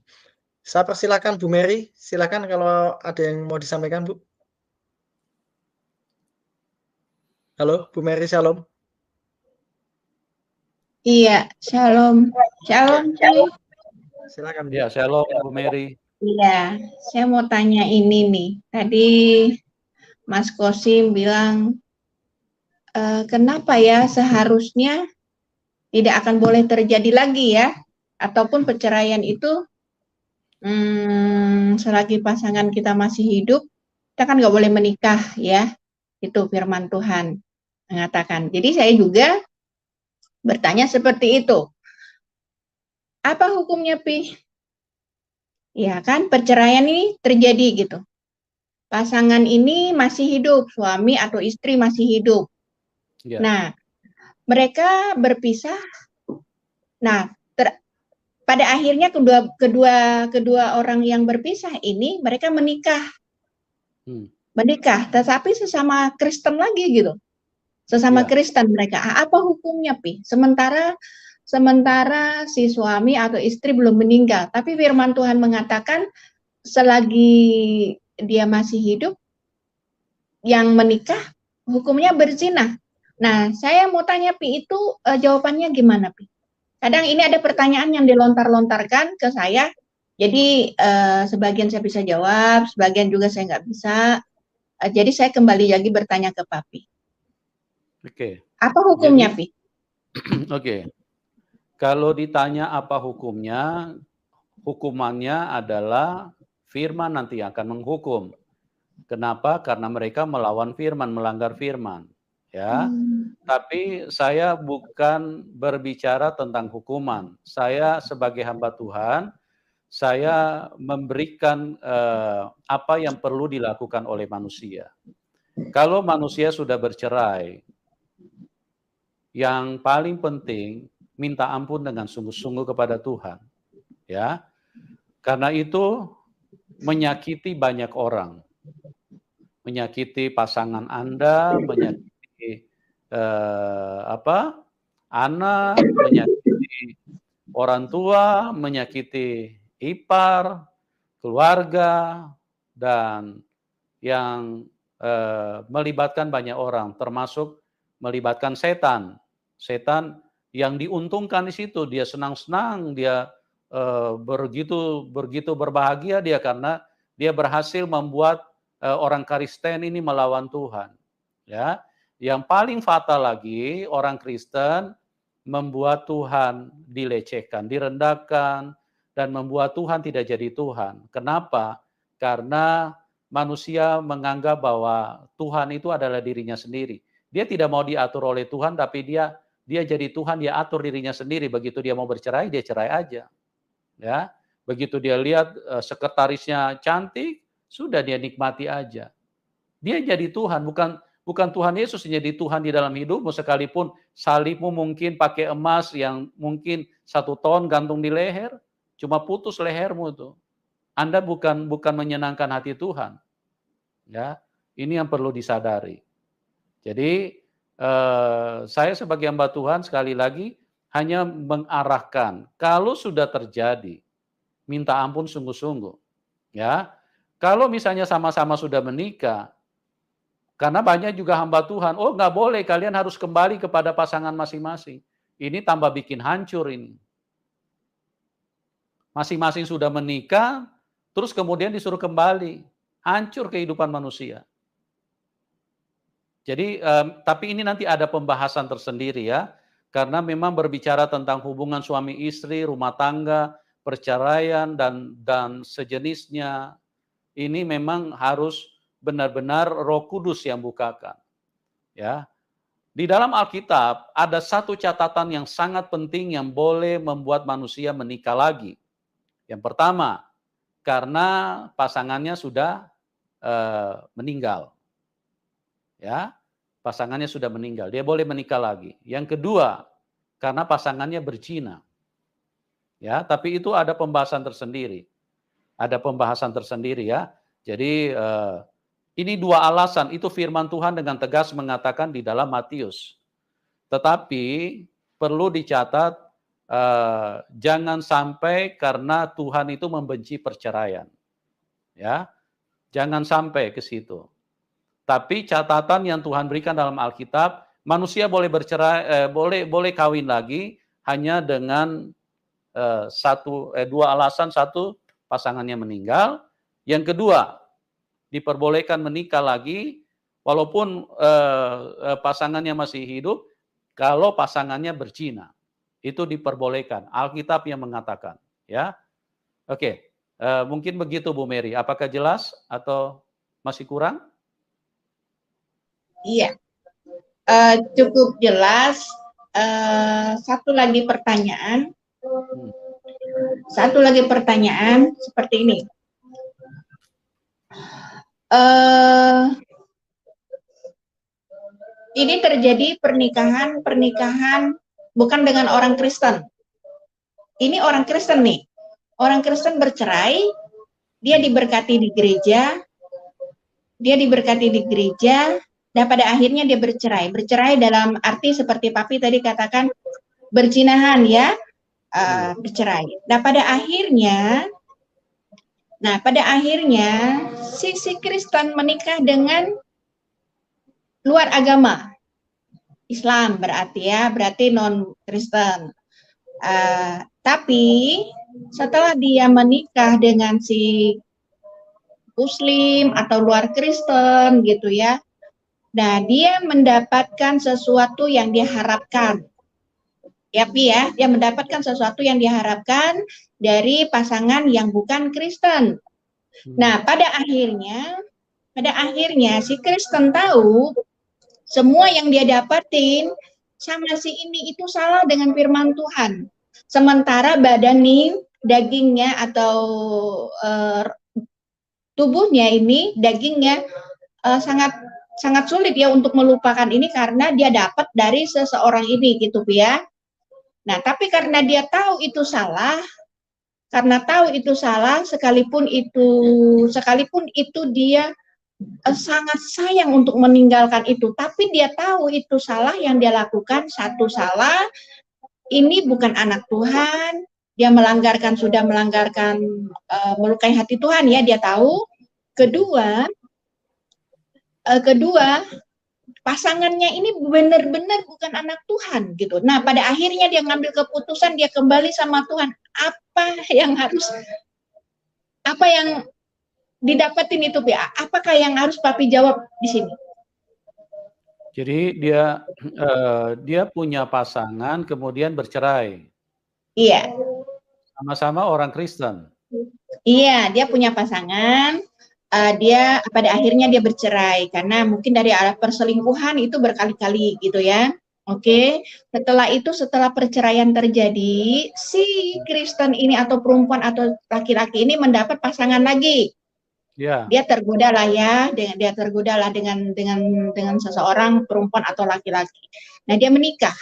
S4: Saya persilakan Bu Mary. Silakan kalau ada yang mau disampaikan Bu. Halo Bu Mary, shalom.
S6: Iya, shalom. Shalom, Ci.
S4: Silakan Bu.
S1: Ya, shalom Bu Mary.
S6: Iya, saya mau tanya ini nih. Tadi Mas Kosim bilang, kenapa ya seharusnya tidak akan boleh terjadi lagi ya? Ataupun perceraian itu, selagi pasangan kita masih hidup, kita kan nggak boleh menikah ya. Itu firman Tuhan mengatakan. Jadi saya juga bertanya seperti itu. Apa hukumnya, Pi? Ya kan, perceraian ini terjadi gitu. Pasangan ini masih hidup, suami atau istri masih hidup.
S1: Ya.
S6: Nah, mereka berpisah. Nah, pada akhirnya kedua orang yang berpisah ini mereka menikah. Menikah, tetapi sesama Kristen lagi gitu. Sesama Kristen mereka. Apa hukumnya, Pi? Sementara si suami atau istri belum meninggal, tapi firman Tuhan mengatakan selagi dia masih hidup, yang menikah hukumnya berzina. Nah, saya mau tanya Pi, itu jawabannya gimana Pi? Kadang ini ada pertanyaan yang dilontar-lontarkan ke saya, jadi sebagian saya bisa jawab, sebagian juga saya nggak bisa. Jadi saya kembali lagi bertanya ke Papi.
S1: Oke.
S6: Apa hukumnya Pi?
S1: Oke. Kalau ditanya apa hukumnya, hukumannya adalah Firman nanti akan menghukum. Kenapa? Karena mereka melawan firman, melanggar firman. Ya, tapi saya bukan berbicara tentang hukuman. Saya sebagai hamba Tuhan, saya memberikan apa yang perlu dilakukan oleh manusia. Kalau manusia sudah bercerai, yang paling penting minta ampun dengan sungguh-sungguh kepada Tuhan. Ya, karena itu menyakiti banyak orang, menyakiti pasangan Anda, menyakiti anak, menyakiti orang tua, menyakiti ipar, keluarga, dan yang melibatkan banyak orang, termasuk melibatkan setan. Setan yang diuntungkan di situ, dia senang-senang, dia begitu berbahagia dia karena dia berhasil membuat orang Kristen ini melawan Tuhan. Ya, yang paling fatal lagi orang Kristen membuat Tuhan dilecehkan, direndahkan, dan membuat Tuhan tidak jadi Tuhan. Kenapa? Karena manusia menganggap bahwa Tuhan itu adalah dirinya sendiri. Dia tidak mau diatur oleh Tuhan, tapi dia jadi Tuhan, dia atur dirinya sendiri. Begitu dia mau bercerai, dia cerai aja. Ya, begitu dia lihat sekretarisnya cantik, sudah dia nikmati aja. Dia jadi Tuhan, bukan Tuhan Yesus jadi Tuhan di dalam hidupmu, sekalipun salibmu mungkin pakai emas yang mungkin 1 ton gantung di leher, cuma putus lehermu itu. Anda bukan menyenangkan hati Tuhan. Ya, ini yang perlu disadari. Jadi saya sebagai hamba Tuhan sekali lagi hanya mengarahkan, kalau sudah terjadi, minta ampun sungguh-sungguh. Ya, kalau misalnya sama-sama sudah menikah, karena banyak juga hamba Tuhan, oh nggak boleh, kalian harus kembali kepada pasangan masing-masing. Ini tambah bikin hancur ini. Masing-masing sudah menikah, terus kemudian disuruh kembali. Hancur kehidupan manusia. Jadi, tapi ini nanti ada pembahasan tersendiri ya. Karena memang berbicara tentang hubungan suami istri, rumah tangga, perceraian, dan sejenisnya. Ini memang harus benar-benar Roh Kudus yang bukakan. Ya. Di dalam Alkitab ada satu catatan yang sangat penting yang boleh membuat manusia menikah lagi. Yang pertama, karena pasangannya sudah meninggal. Ya, pasangannya sudah meninggal, dia boleh menikah lagi. Yang kedua, karena pasangannya berzina. Ya, tapi itu ada pembahasan tersendiri. Ada pembahasan tersendiri ya. Jadi ini 2 alasan, itu firman Tuhan dengan tegas mengatakan di dalam Matius. Tetapi perlu dicatat, jangan sampai karena Tuhan itu membenci perceraian. Ya, jangan sampai ke situ. Tapi catatan yang Tuhan berikan dalam Alkitab, manusia boleh bercerai, boleh kawin lagi hanya dengan 2 alasan. 1, pasangannya meninggal. Yang kedua, diperbolehkan menikah lagi walaupun pasangannya masih hidup, kalau pasangannya berzina. Itu diperbolehkan. Alkitab yang mengatakan, ya. Oke, mungkin begitu Bu Mary. Apakah jelas atau masih kurang?
S6: Iya, cukup jelas. Satu lagi pertanyaan seperti ini. Ini terjadi pernikahan bukan dengan orang Kristen. Ini orang Kristen nih. Orang Kristen bercerai, dia diberkati di gereja, dan pada akhirnya dia bercerai. Bercerai dalam arti seperti Papi tadi katakan, berzinahan ya, bercerai. Nah pada akhirnya si Kristen menikah dengan luar agama, Islam berarti non Kristen. Tapi setelah dia menikah dengan si Muslim atau luar Kristen gitu ya, nah dia mendapatkan sesuatu yang diharapkan. Ya Pi ya, dia mendapatkan sesuatu yang diharapkan dari pasangan yang bukan Kristen. Nah, pada akhirnya si Kristen tahu semua yang dia dapatin sama si ini itu salah dengan firman Tuhan. Sementara badan nih, dagingnya atau tubuhnya ini, dagingnya sangat sangat sulit ya untuk melupakan ini karena dia dapat dari seseorang ini gitu ya. Nah, tapi karena dia tahu itu salah, sekalipun itu dia sangat sayang untuk meninggalkan itu, tapi dia tahu itu salah yang dia lakukan. Satu, salah, ini bukan anak Tuhan, dia sudah melanggarkan melukai hati Tuhan ya, dia tahu. Kedua, pasangannya ini benar-benar bukan anak Tuhan gitu. Nah, pada akhirnya dia ngambil keputusan, dia kembali sama Tuhan. Apa yang didapetin itu, Pi? Apakah yang harus Papi jawab di sini?
S1: Jadi dia punya pasangan kemudian bercerai.
S6: Iya.
S1: Sama-sama orang Kristen.
S6: Iya, dia punya pasangan. Dia pada akhirnya dia bercerai karena mungkin dari arah perselingkuhan itu berkali-kali gitu ya. Oke. Setelah perceraian terjadi, si Kristen ini atau perempuan atau laki-laki ini mendapat pasangan lagi.
S1: Ya.
S6: Dia tergoda lah dengan seseorang perempuan atau laki-laki. Nah, dia menikah.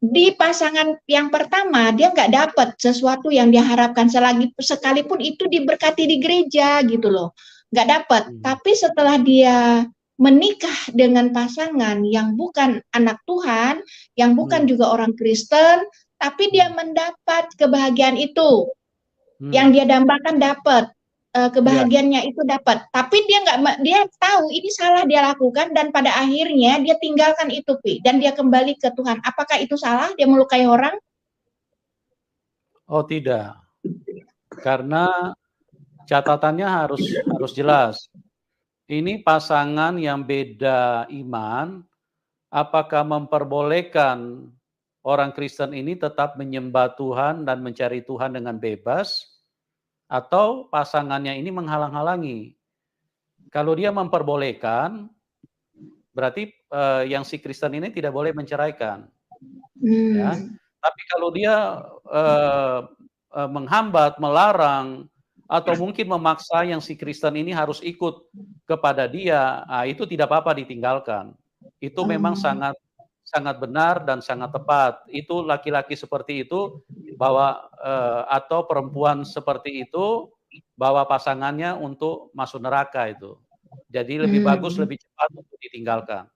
S6: Di pasangan yang pertama dia nggak dapat sesuatu yang dia harapkan, sekalipun itu diberkati di gereja gitu loh, nggak dapat. Tapi setelah dia menikah dengan pasangan yang bukan anak Tuhan, yang bukan juga orang Kristen, tapi dia mendapat kebahagiaan itu, yang dia dambakan dapat. Kebahagiaannya itu dapat, tapi dia tahu ini salah dia lakukan dan pada akhirnya dia tinggalkan itu, Pi, dan dia kembali ke Tuhan. Apakah itu salah dia melukai orang?
S1: Oh, tidak. Karena catatannya harus jelas. Ini pasangan yang beda iman, apakah memperbolehkan orang Kristen ini tetap menyembah Tuhan dan mencari Tuhan dengan bebas? Atau pasangannya ini menghalang-halangi? Kalau dia memperbolehkan, berarti yang si Kristen ini tidak boleh menceraikan. Ya. Tapi kalau dia menghambat, melarang, atau mungkin memaksa yang si Kristen ini harus ikut kepada dia, itu tidak apa-apa ditinggalkan. Itu memang sangat benar dan sangat tepat. Itu laki-laki seperti itu atau perempuan seperti itu bawa pasangannya untuk masuk neraka itu. Jadi lebih bagus, lebih cepat untuk ditinggalkan.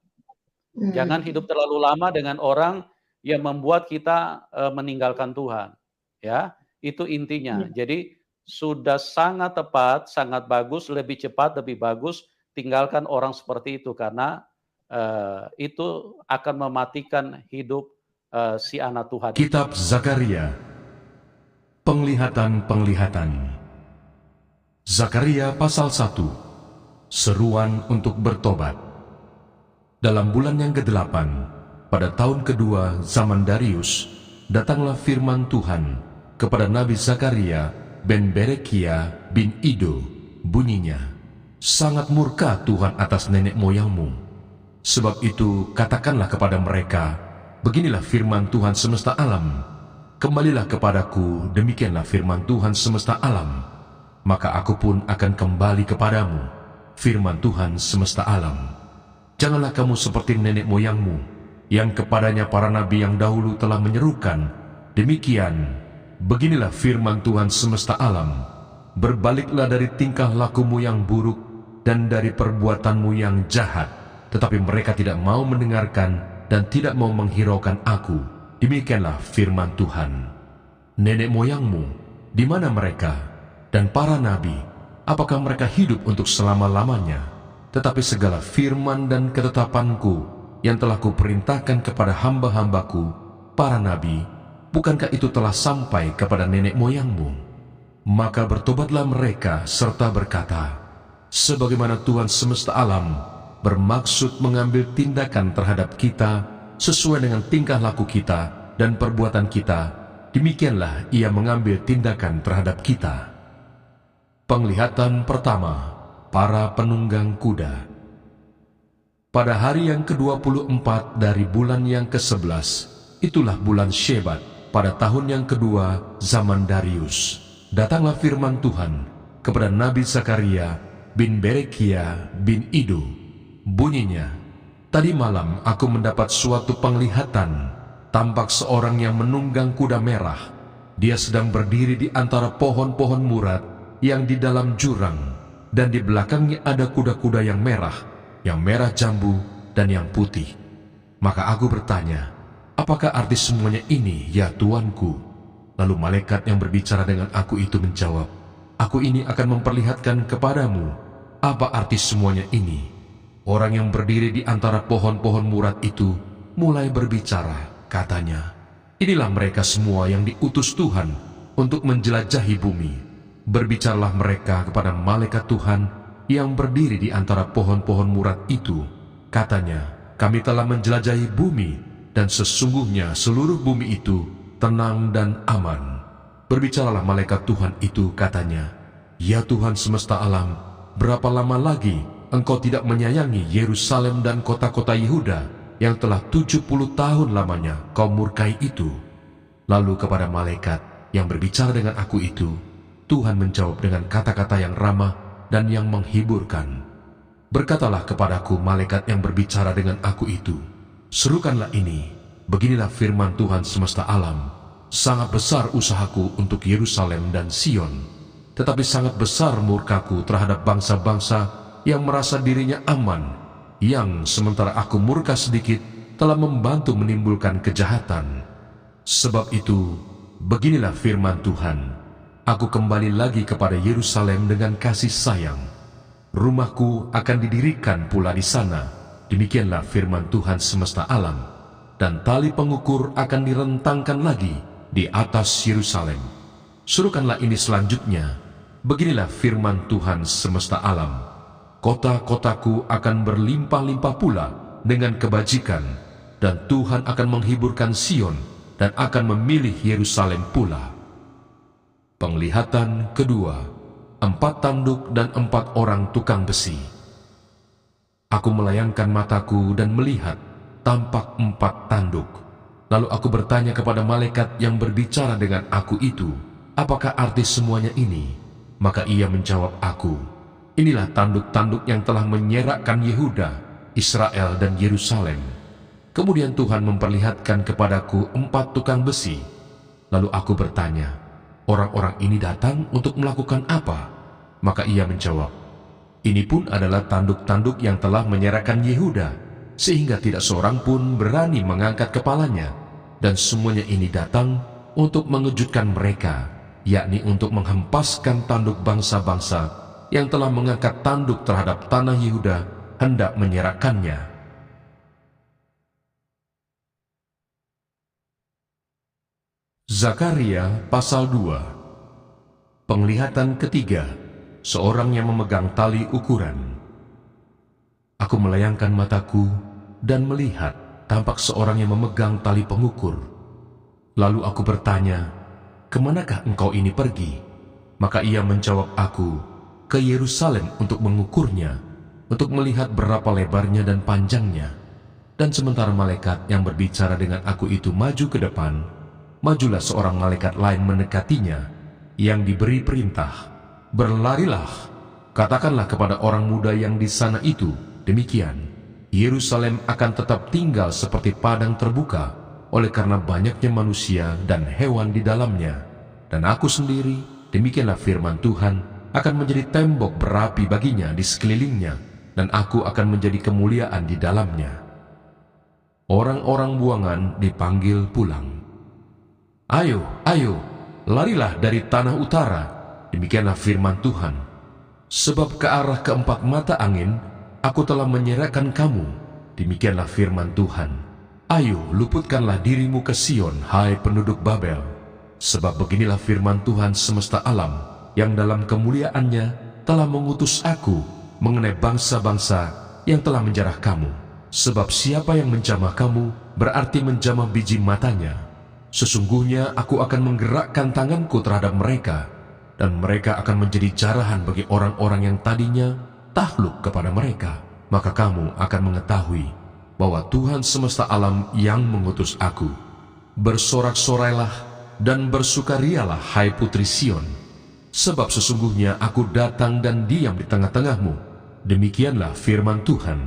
S1: Jangan hidup terlalu lama dengan orang yang membuat kita meninggalkan Tuhan. Ya, itu intinya. Jadi sudah sangat tepat, sangat bagus, lebih cepat, lebih bagus tinggalkan orang seperti itu karena itu akan mematikan hidup si anak Tuhan.
S2: Kitab Zakaria, penglihatan-penglihatan. Zakaria pasal 1, seruan untuk bertobat. Dalam bulan yang ke-8, pada tahun kedua zaman Darius, datanglah firman Tuhan kepada Nabi Zakaria ben Berekia bin Ido. Bunyinya, sangat murka Tuhan atas nenek moyangmu. Sebab itu katakanlah kepada mereka, beginilah firman Tuhan semesta alam. Kembalilah kepadaku, demikianlah firman Tuhan semesta alam. Maka aku pun akan kembali kepadamu, firman Tuhan semesta alam. Janganlah kamu seperti nenek moyangmu, yang kepadanya para nabi yang dahulu telah menyerukan, demikian, beginilah firman Tuhan semesta alam. Berbaliklah dari tingkah lakumu yang buruk dan dari perbuatanmu yang jahat. Tetapi mereka tidak mau mendengarkan dan tidak mau menghiraukan aku. Demikianlah firman Tuhan. Nenek moyangmu, di mana mereka? Dan para nabi, apakah mereka hidup untuk selama-lamanya? Tetapi segala firman dan ketetapanku yang telah kuperintahkan kepada hamba-hambaku, para nabi, bukankah itu telah sampai kepada nenek moyangmu? Maka bertobatlah mereka serta berkata, sebagaimana Tuhan semesta alam bermaksud mengambil tindakan terhadap kita sesuai dengan tingkah laku kita dan perbuatan kita, demikianlah ia mengambil tindakan terhadap kita.
S7: Penglihatan pertama, para penunggang kuda. Pada hari yang ke-24 dari bulan yang ke-11, itulah bulan Shebat, pada tahun yang kedua zaman Darius, datanglah firman Tuhan kepada Nabi Zakaria bin Berekia bin Ido. Bunyinya, tadi malam aku mendapat suatu penglihatan, tampak seorang yang menunggang kuda merah. Dia sedang berdiri di antara pohon-pohon murad yang di dalam jurang, dan di belakangnya ada kuda-kuda yang merah jambu dan yang putih. Maka aku bertanya, apakah arti semuanya ini, ya Tuanku? Lalu malaikat yang berbicara dengan aku itu menjawab, aku ini akan memperlihatkan kepadamu apa arti semuanya ini. Orang yang berdiri di antara pohon-pohon murad itu mulai berbicara, katanya, inilah mereka semua yang diutus Tuhan untuk menjelajahi bumi. Berbicaralah mereka kepada malaikat Tuhan yang berdiri di antara pohon-pohon murad itu. Katanya, kami telah menjelajahi bumi, dan sesungguhnya seluruh bumi itu tenang dan aman. Berbicaralah malaikat Tuhan itu, katanya, ya Tuhan semesta alam, berapa lama lagi Engkau tidak menyayangi Yerusalem dan kota-kota Yehuda yang telah 70 tahun lamanya Kau murkai itu? Lalu kepada malaikat yang berbicara dengan aku itu, Tuhan menjawab dengan kata-kata yang ramah dan yang menghiburkan. Berkatalah kepadaku malaikat yang berbicara dengan aku itu, serukanlah ini, beginilah firman Tuhan semesta alam, sangat besar usahaku untuk Yerusalem dan Sion, tetapi sangat besar murkaku terhadap bangsa-bangsa yang merasa dirinya aman, yang sementara aku murka sedikit telah membantu menimbulkan kejahatan. Sebab itu, beginilah firman Tuhan, aku kembali lagi kepada Yerusalem dengan kasih sayang. Rumahku akan didirikan pula di sana. Demikianlah firman Tuhan semesta alam. Dan tali pengukur akan direntangkan lagi di atas Yerusalem. Suruhkanlah ini selanjutnya. Beginilah firman Tuhan semesta alam. Kota-kotaku akan berlimpah-limpah pula dengan kebajikan. Dan Tuhan akan menghiburkan Sion dan akan memilih Yerusalem pula. Penglihatan kedua, 4 tanduk dan 4 orang tukang besi. Aku melayangkan mataku dan melihat tampak 4 tanduk. Lalu aku bertanya kepada malaikat yang berbicara dengan aku itu, apakah arti semuanya ini? Maka ia menjawab aku, inilah tanduk-tanduk yang telah menyerakkan Yehuda, Israel dan Yerusalem. Kemudian Tuhan memperlihatkan kepadaku 4 tukang besi. Lalu aku bertanya, orang-orang ini datang untuk melakukan apa? Maka ia menjawab, ini pun adalah tanduk-tanduk yang telah menyerahkan Yehuda, sehingga tidak seorang pun berani mengangkat kepalanya. Dan semuanya ini datang untuk mengejutkan mereka, yakni untuk menghempaskan tanduk bangsa-bangsa yang telah mengangkat tanduk terhadap tanah Yehuda, hendak menyerahkannya. Zakaria pasal 2. Penglihatan ketiga, seorang yang memegang tali ukuran. Aku melayangkan mataku dan melihat tampak seorang yang memegang tali pengukur. Lalu aku bertanya, kemanakah engkau ini pergi? Maka ia menjawab aku, ke Yerusalem untuk mengukurnya, untuk melihat berapa lebarnya dan panjangnya. Dan sementara malaikat yang berbicara dengan aku itu maju ke depan, majulah seorang malaikat lain mendekatinya, yang diberi perintah, berlarilah, katakanlah kepada orang muda yang di sana itu, demikian, Yerusalem akan tetap tinggal seperti padang terbuka, oleh karena banyaknya manusia dan hewan di dalamnya. Dan aku sendiri, demikianlah firman Tuhan, akan menjadi tembok berapi baginya di sekelilingnya, dan aku akan menjadi kemuliaan di dalamnya. Orang-orang buangan dipanggil pulang. Ayo, ayo, larilah dari tanah utara, demikianlah firman Tuhan. Sebab ke arah keempat mata angin, aku telah menyerahkan kamu, demikianlah firman Tuhan. Ayo, luputkanlah dirimu ke Sion, hai penduduk Babel. Sebab beginilah firman Tuhan semesta alam, yang dalam kemuliaannya telah mengutus aku mengenai bangsa-bangsa yang telah menjarah kamu. Sebab siapa yang menjamah kamu, berarti menjamah biji matanya. Sesungguhnya aku akan menggerakkan tanganku terhadap mereka, dan mereka akan menjadi jarahan bagi orang-orang yang tadinya takluk kepada mereka. Maka kamu akan mengetahui bahwa Tuhan semesta alam yang mengutus aku. Bersorak-sorailah dan bersukarialah, hai putri Sion, sebab sesungguhnya aku datang dan diam di tengah-tengahmu. Demikianlah firman Tuhan.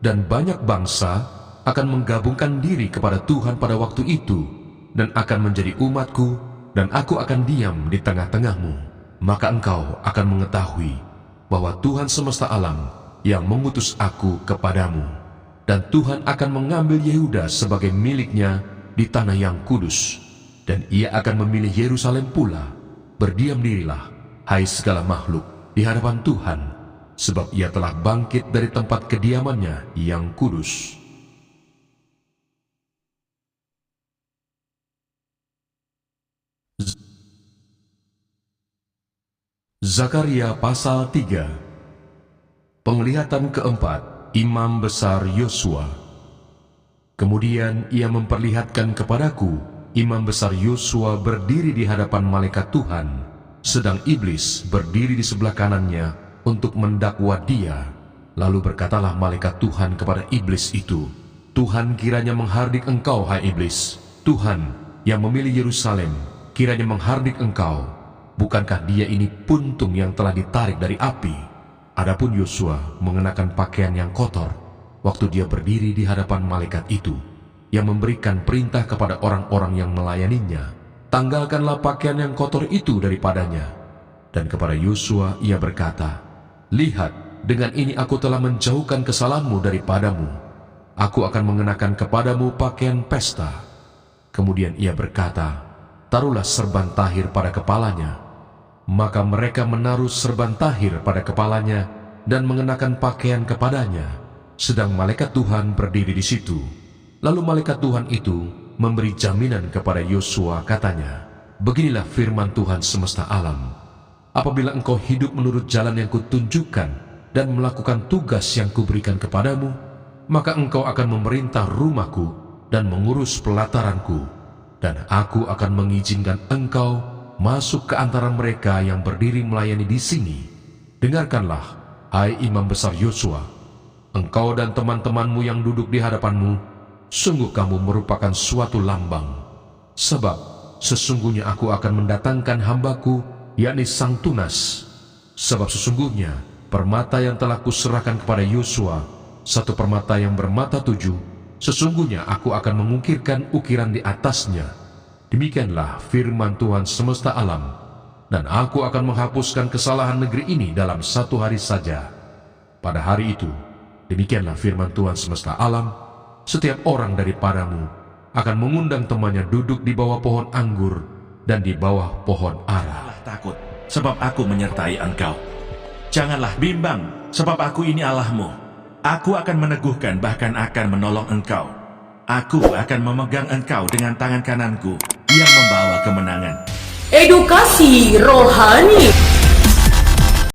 S7: Dan banyak bangsa akan menggabungkan diri kepada Tuhan pada waktu itu, dan akan menjadi umatku, dan aku akan diam di tengah-tengahmu. Maka engkau akan mengetahui bahwa Tuhan semesta alam yang mengutus aku kepadamu. Dan Tuhan akan mengambil Yehuda sebagai miliknya di tanah yang kudus, dan ia akan memilih Yerusalem pula. Berdiam dirilah, hai segala makhluk, di hadapan Tuhan, sebab ia telah bangkit dari tempat kediamannya yang kudus. Zakaria pasal 3. Penglihatan keempat, Imam Besar Yosua. Kemudian ia memperlihatkan kepadaku Imam Besar Yosua berdiri di hadapan malaikat Tuhan, sedang iblis berdiri di sebelah kanannya untuk mendakwa dia. Lalu berkatalah malaikat Tuhan kepada iblis itu, Tuhan kiranya menghardik engkau, hai iblis. Tuhan yang memilih Yerusalem kiranya menghardik engkau. Bukankah dia ini puntung yang telah ditarik dari api? Adapun Yosua mengenakan pakaian yang kotor waktu dia berdiri di hadapan malaikat itu, yang memberikan perintah kepada orang-orang yang melayaninya, tanggalkanlah pakaian yang kotor itu daripadanya. Dan kepada Yosua ia berkata, lihat, dengan ini aku telah menjauhkan kesalahanmu daripadamu. Aku akan mengenakan kepadamu pakaian pesta. Kemudian ia berkata, taruhlah serban tahir pada kepalanya. Maka mereka menaruh serban tahir pada kepalanya dan mengenakan pakaian kepadanya, sedang malaikat Tuhan berdiri di situ. Lalu malaikat Tuhan itu memberi jaminan kepada Yosua, katanya, beginilah firman Tuhan semesta alam, apabila engkau hidup menurut jalan yang kutunjukkan dan melakukan tugas yang kuberikan kepadamu, maka engkau akan memerintah rumahku dan mengurus pelataranku, dan aku akan mengizinkan engkau masuk ke antara mereka yang berdiri melayani di sini. Dengarkanlah, hai Imam Besar Yosua, engkau dan teman-temanmu yang duduk di hadapanmu, sungguh kamu merupakan suatu lambang. Sebab sesungguhnya aku akan mendatangkan hambaku, yakni Sang Tunas. Sebab sesungguhnya permata yang telah kuserahkan kepada Yosua, satu permata yang bermata 7, sesungguhnya aku akan mengukirkan ukiran di atasnya. Demikianlah firman Tuhan semesta alam, dan aku akan menghapuskan kesalahan negeri ini dalam 1 hari saja. Pada hari itu, demikianlah firman Tuhan semesta alam, setiap orang daripadamu akan mengundang temannya duduk di bawah pohon anggur dan di bawah pohon ara.
S2: Janganlah takut, sebab aku menyertai engkau. Janganlah bimbang, sebab aku ini Allahmu. Aku akan meneguhkan, bahkan akan menolong engkau. Aku akan memegang engkau dengan tangan kananku yang membawa kemenangan.
S3: Edukasi rohani.